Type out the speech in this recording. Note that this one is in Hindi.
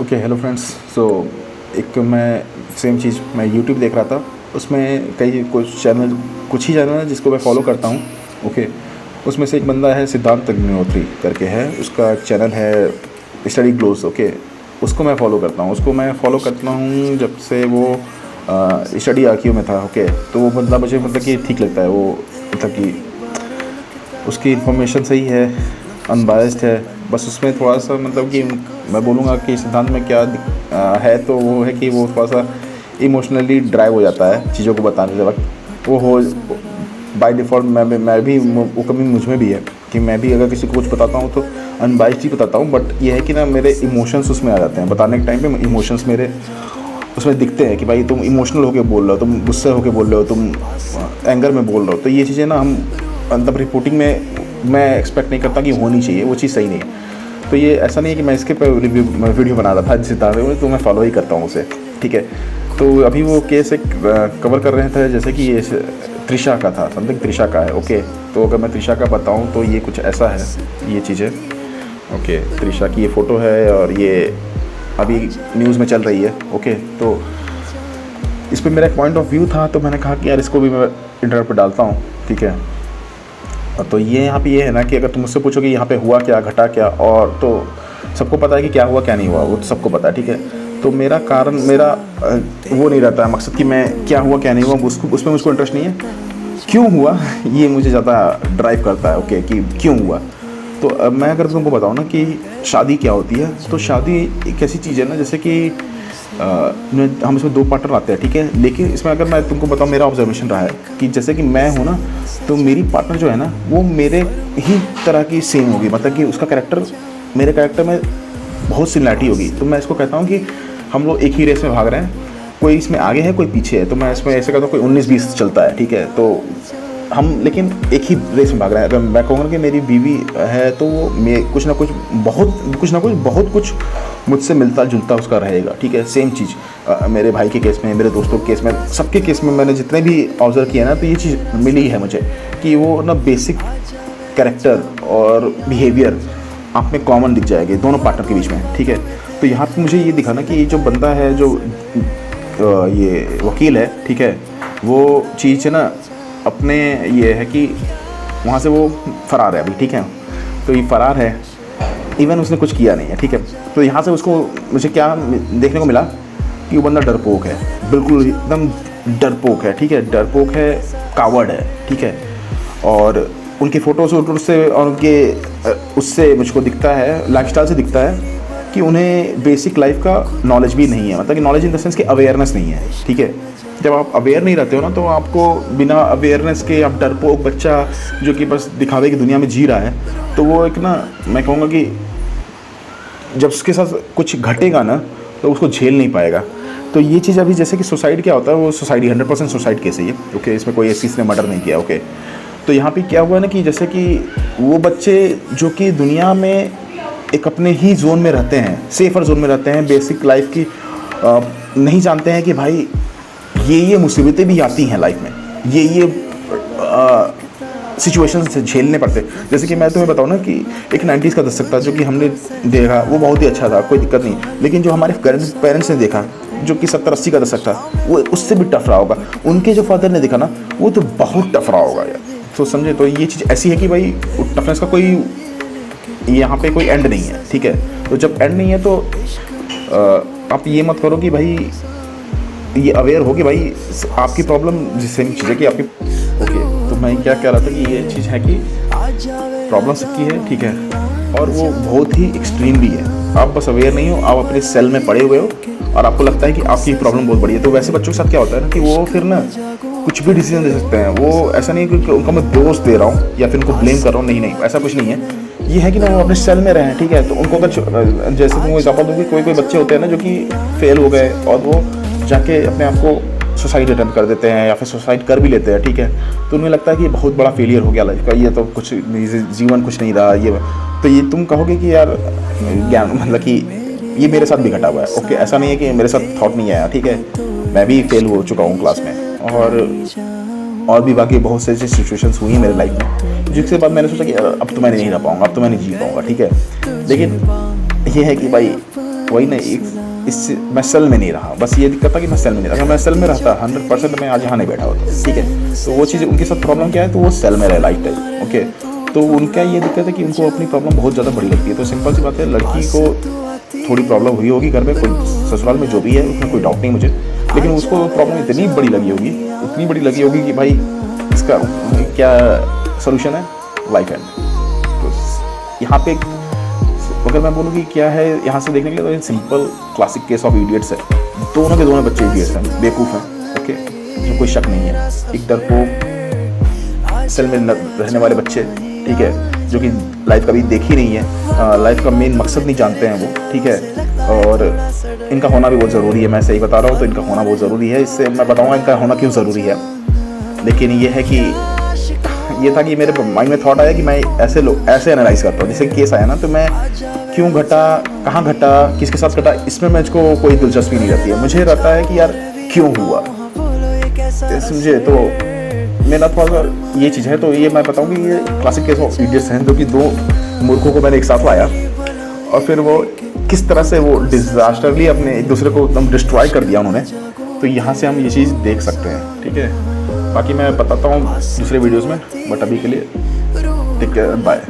Okay hello friends. सो एक मैं सेम चीज़ मैं यूट्यूब देख रहा था, उसमें कई कुछ ही चैनल है जिसको मैं फॉलो करता हूँ। ओके, उसमें से एक बंदा है सिद्धांत अग्निहोत्री करके है, उसका एक चैनल है स्टडी ग्लोस। ओके, उसको मैं फॉलो करता हूँ। जब से वो स्टडी आईक्यू में था। ओके, तो वो बंदा मुझे मतलब कि ठीक लगता है। वो मतलब कि उसकी इन्फॉर्मेशन सही है, अनबायस्ड है। बस उसमें थोड़ा सा मतलब कि मैं बोलूँगा कि सिद्धांत में क्या है, तो वो है कि वो थोड़ा सा इमोशनली ड्राइव हो जाता है चीज़ों को बताने के वक्त। वो हो बाय डिफ़ॉल्ट मैं भी वो कमी मुझ में भी है कि मैं भी अगर किसी को कुछ बताता हूँ तो अनबायस्ड ही बताता हूँ। बट ये है कि ना, मेरे इमोशंस उसमें आ जाते हैं बताने के टाइम पे। इमोशंस मेरे उसमें दिखते हैं कि भाई तुम इमोशनल होके बोल रहे हो, तुम गुस्से होके बोल रहे हो, तुम एंगर में बोल रहे हो। तो ये चीज़ें ना हम मतलब रिपोर्टिंग में मैं एक्सपेक्ट नहीं करता कि होनी चाहिए, वो चीज़ सही नहीं है। तो ये ऐसा नहीं है कि मैं इसके पर वीडियो बना रहा था सिद्धांत में, तो मैं फॉलो ही करता हूँ उसे। ठीक है, तो अभी वो केस एक कवर कर रहे थे, जैसे कि ये त्रिशा का था, समथिंग त्रिशा का है। ओके, तो अगर मैं त्रिशा का बताऊँ तो ये कुछ ऐसा है ये चीज़ें। ओके, त्रिशा की ये फ़ोटो है और ये अभी न्यूज़ में चल रही है। ओके, तो इस पर मेरा एक पॉइंट ऑफ व्यू था, तो मैंने कहा कि यार इसको भी मैं इंटरनेट पर डालता हूँ। ठीक है, तो ये यहाँ पे ये है ना कि अगर तुम मुझसे पूछो कि यहाँ पे हुआ क्या, घटा क्या, और तो सबको पता है कि क्या हुआ क्या नहीं हुआ, वो तो सबको पता है। ठीक है, तो मेरा वो नहीं रहता है मकसद कि मैं क्या हुआ क्या नहीं हुआ उसमें मुझको इंटरेस्ट नहीं है। क्यों हुआ ये मुझे ज़्यादा ड्राइव करता है। ओके, कि क्यों हुआ। तो मैं अगर तुमको बताऊँ ना कि शादी क्या होती है, तो शादी एक ऐसी चीज़ है ना, जैसे कि हम इसमें दो पार्टनर आते हैं। ठीक है, लेकिन इसमें अगर मैं तुमको बताऊँ, मेरा ऑब्जर्वेशन रहा है कि जैसे कि मैं हूँ ना, तो मेरी पार्टनर जो है ना, वो मेरे ही तरह की सेम होगी। मतलब कि उसका कैरेक्टर मेरे कैरेक्टर में बहुत सिमिलरिटी होगी। तो मैं इसको कहता हूँ कि हम लोग एक ही रेस में भाग रहे हैं, कोई इसमें आगे है कोई पीछे है। तो मैं इसमें ऐसे कहता हूँ कोई 19-20 चलता है। ठीक है, तो हम लेकिन एक ही रेस में भाग रहे हैं। अगर मैं कहूँगा कि मेरी बीवी है, तो वो कुछ ना कुछ बहुत कुछ मुझसे मिलता जुलता उसका रहेगा। ठीक है, सेम चीज़ मेरे भाई के केस में, मेरे दोस्तों के केस में, सबके केस में मैंने जितने भी ऑब्जर्व किया ना, तो ये चीज़ मिली है मुझे कि वो ना बेसिक कैरेक्टर और बिहेवियर आप में कॉमन दिख जाएगी दोनों पार्टनर के बीच में। ठीक है, तो यहाँ पे मुझे ये दिखा ना कि ये जो बंदा है, जो ये वकील है, ठीक है, वो चीज़ है ना अपने ये है कि वहाँ से वो फ़रार है अभी। ठीक है, तो ये फ़रार है, इवन उसने कुछ किया नहीं है। ठीक है, तो यहाँ से उसको मुझे क्या देखने को मिला कि वो बंदा डरपोक है, बिल्कुल एकदम डरपोक है। ठीक है, डरपोक है, कावर्ड है। ठीक है, और उनकी फ़ोटोज़ से और उनके उससे मुझको दिखता है, लाइफस्टाइल से दिखता है कि उन्हें बेसिक लाइफ का नॉलेज भी नहीं है। मतलब कि नॉलेज इन द सेंस कि अवेयरनेस नहीं है। ठीक है, जब आप अवेयर नहीं रहते हो ना, तो आपको बिना अवेयरनेस के आप डरपोक बच्चा जो कि बस दिखावे की दुनिया में जी रहा है, तो वो एक ना, मैं कहूँगा कि जब उसके साथ कुछ घटेगा ना, तो उसको झेल नहीं पाएगा। तो ये चीज़ अभी जैसे कि सुसाइड क्या होता है, वो सुसाइड 100% सुसाइड केस है ये। ओके, इसमें कोई ऐसी इसने मर्डर नहीं किया। ओके, तो यहाँ पे क्या हुआ ना कि जैसे कि वो बच्चे जो कि दुनिया में एक अपने ही जोन में रहते हैं, सेफर जोन में रहते हैं, बेसिक लाइफ की नहीं जानते हैं कि भाई ये मुसीबतें भी आती हैं लाइफ में, ये सिचुएशन से झेलने पड़ते। जैसे कि मैं तुम्हें बताऊँ ना कि एक 90s का दशक था जो कि हमने देखा, वो बहुत ही अच्छा था, कोई दिक्कत नहीं। लेकिन जो हमारे पेरेंट्स ने देखा, जो कि 70-80 का दशक था, वो उससे भी टफ रहा होगा। उनके जो फादर ने देखा ना, वो तो बहुत टफ रहा होगा यार। तो समझे, तो ये चीज़ ऐसी है कि भाई टफनेस का कोई यहाँ पे कोई एंड नहीं है। ठीक है, तो जब एंड नहीं है तो आप ये मत करो कि भाई ये अवेयर हो कि भाई आपकी प्रॉब्लम सेम चीज़ है कि आपकी। ओके, तो मैं क्या कह रहा था कि ये चीज़ है कि प्रॉब्लम सबकी है। ठीक है, और वो बहुत ही एक्सट्रीम भी है। आप बस अवेयर नहीं हो, आप अपने सेल में पड़े हुए हो और आपको लगता है कि आपकी प्रॉब्लम बहुत बड़ी है। तो वैसे बच्चों के साथ क्या होता है ना कि वो फिर ना कुछ भी डिसीजन ले सकते हैं। वो ऐसा नहीं है कि उनको मैं दोष दे रहा हूँ या फिर उनको ब्लेम कर रहा हूँ, नहीं, ऐसा कुछ नहीं है। ये है कि ना वो अपने सेल में रहें। ठीक है, तो उनको अगर जैसे तुमको एग्जाम्पल दूँगी, कोई बच्चे होते हैं ना जो कि फेल हो गए और वो जाके अपने आप को सुसाइड अटेम्प्ट कर देते हैं या फिर सुसाइड कर भी लेते हैं। ठीक है, तो उन्हें लगता है कि बहुत बड़ा फेलियर हो गया लाइफ का, ये तो कुछ जीवन कुछ नहीं रहा ये। तो ये तुम कहोगे कि यार ज्ञान, मतलब कि ये मेरे साथ भी घटा हुआ है। ओके, ऐसा नहीं है कि मेरे साथ थॉट नहीं आया। ठीक है, मैं भी फेल हो चुका हूँ क्लास में, और भी बाकी बहुत से ऐसी सिचुएशंस हुई हैं मेरे लाइफ में, जिसके बाद मैंने सोचा कि अब तो मैं नहीं रह पाऊँगा, अब तो मैं नहीं जी पाऊँगा। ठीक है, लेकिन ये है कि भाई वही नहीं, एक इससे मैं सेल में नहीं रहा, बस ये दिक्कत था कि मैं सेल में नहीं रहा। अगर मैं सेल में रहता 100% मैं आज यहाँ नहीं बैठा होता, ठीक है। तो वो चीज़ उनके साथ प्रॉब्लम क्या है, तो वो सेल में रहे लाइफ टाइम, ओके। तो उनका ये दिक्कत है कि उनको अपनी प्रॉब्लम बहुत ज़्यादा बड़ी लगती है। तो सिंपल सी बात है, लड़की को थोड़ी प्रॉब्लम हुई होगी घर में, कोई ससुराल में जो भी है उसमें कोई डाउट नहीं मुझे, लेकिन उसको प्रॉब्लम इतनी बड़ी लगी होगी, इतनी बड़ी लगी होगी कि भाई इसका क्या सोल्यूशन है, वाइफ एंड। तो यहाँ पे अगर मैं बोलूँ कि क्या है यहाँ से देखने के लिए, तो simple classic case of idiots है। दोनों के दोनों बच्चे इडियट्स हैं, बेवकूफ़ हैं, ओके, इसमें कोई शक नहीं है। एक डरपोक सेल में रहने वाले बच्चे, ठीक है, जो कि लाइफ कभी देखी नहीं है, लाइफ का मेन मकसद नहीं जानते हैं वो, ठीक है। और इनका होना भी बहुत ज़रूरी है, मैं सही बता रहा हूँ, तो इनका होना बहुत ज़रूरी है। इससे मैं बताऊँगा इनका होना क्यों ज़रूरी है। लेकिन ये है कि ये था कि मेरे माइंड में थॉट आया कि मैं ऐसे एनालाइज करता हूँ, जैसे केस आया ना, तो मैं क्यों घटा, कहाँ घटा, किसके साथ घटा, इसमें मुझको कोई दिलचस्पी नहीं रहती है। मुझे रहता है कि यार क्यों हुआ, समझे। तो मेरा थोड़ा सा ये चीज़ है। तो ये मैं बताऊँ कि ये क्लासिक केस ऑफ इडियट्स हैं, जो कि दो मूर्खों को मैंने एक साथ लाया और फिर वो किस तरह से वो डिजास्टरली अपने एक दूसरे को एकदम डिस्ट्रॉय कर दिया उन्होंने। तो यहाँ से हम ये चीज़ देख सकते हैं, ठीक है। बाकी मैं बताता हूँ दूसरे वीडियोस में, बट अभी के लिए टेक केयर, बाय।